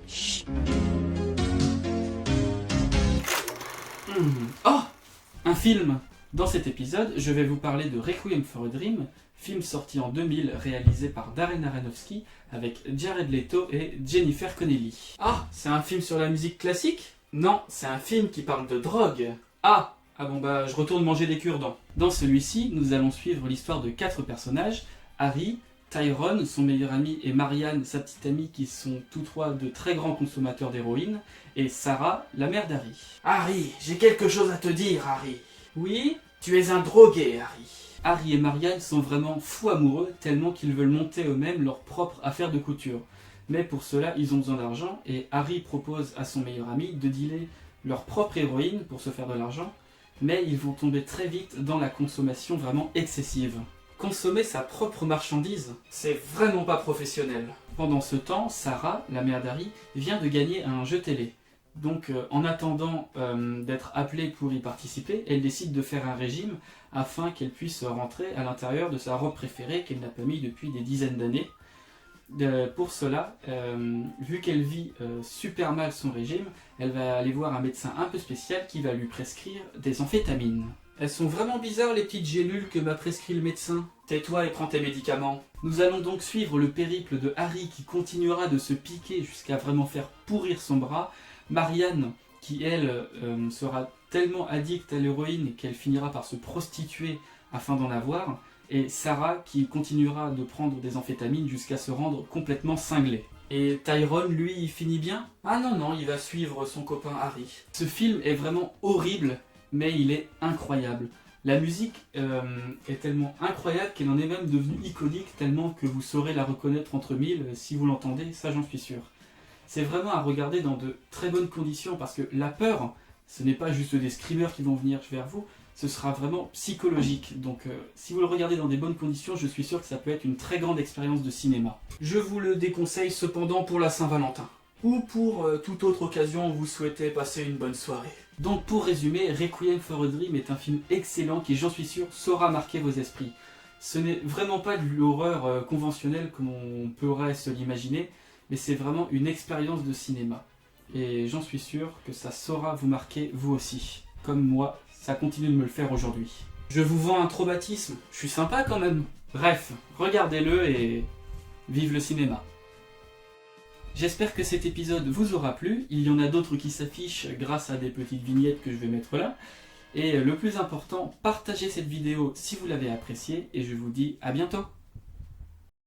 Chut. Oh, un film. Dans cet épisode, je vais vous parler de Requiem for a Dream, film sorti en 2000 réalisé par Darren Aronofsky avec Jared Leto et Jennifer Connelly. Ah, c'est un film sur la musique classique? Non, c'est un film qui parle de drogue. Ah bon bah je retourne manger des cure-dents. Dans celui-ci, nous allons suivre l'histoire de 4 personnages, Harry, Tyrone, son meilleur ami, et Marianne, sa petite amie, qui sont tous trois de très grands consommateurs d'héroïne, et Sarah, la mère d'Harry. Harry, j'ai quelque chose à te dire, Harry. Oui? Tu es un drogué, Harry. Harry et Marianne sont vraiment fous amoureux, tellement qu'ils veulent monter eux-mêmes leur propre affaire de couture. Mais pour cela, ils ont besoin d'argent, et Harry propose à son meilleur ami de dealer leur propre héroïne pour se faire de l'argent, mais ils vont tomber très vite dans la consommation vraiment excessive. Consommer sa propre marchandise, c'est vraiment pas professionnel. Pendant ce temps, Sarah, la mère d'Harry, vient de gagner un jeu télé. Donc en attendant d'être appelée pour y participer, elle décide de faire un régime afin qu'elle puisse rentrer à l'intérieur de sa robe préférée qu'elle n'a pas mis depuis des dizaines d'années. Pour cela, vu qu'elle vit super mal son régime, elle va aller voir un médecin un peu spécial qui va lui prescrire des amphétamines. Elles sont vraiment bizarres les petites gélules que m'a prescrit le médecin. Tais-toi et prends tes médicaments. Nous allons donc suivre le périple de Harry qui continuera de se piquer jusqu'à vraiment faire pourrir son bras. Marianne qui elle sera tellement addicte à l'héroïne qu'elle finira par se prostituer afin d'en avoir. Et Sarah qui continuera de prendre des amphétamines jusqu'à se rendre complètement cinglée. Et Tyrone, lui, il finit bien? Ah non, il va suivre son copain Harry. Ce film est vraiment horrible, mais il est incroyable. La musique est tellement incroyable qu'elle en est même devenue iconique, tellement que vous saurez la reconnaître entre mille si vous l'entendez, ça j'en suis sûr. C'est vraiment à regarder dans de très bonnes conditions, parce que la peur, ce n'est pas juste des screamers qui vont venir vers vous, ce sera vraiment psychologique. Donc si vous le regardez dans des bonnes conditions, je suis sûr que ça peut être une très grande expérience de cinéma. Je vous le déconseille cependant pour la Saint-Valentin, ou pour toute autre occasion où vous souhaitez passer une bonne soirée. Donc pour résumer, Requiem for a Dream est un film excellent qui, j'en suis sûr, saura marquer vos esprits. Ce n'est vraiment pas de l'horreur conventionnelle comme on pourrait se l'imaginer, mais c'est vraiment une expérience de cinéma. Et j'en suis sûr que ça saura vous marquer vous aussi. Comme moi, ça continue de me le faire aujourd'hui. Je vous vends un traumatisme, je suis sympa quand même. Bref, regardez-le et vive le cinéma. J'espère que cet épisode vous aura plu. Il y en a d'autres qui s'affichent grâce à des petites vignettes que je vais mettre là. Et le plus important, partagez cette vidéo si vous l'avez appréciée et je vous dis à bientôt.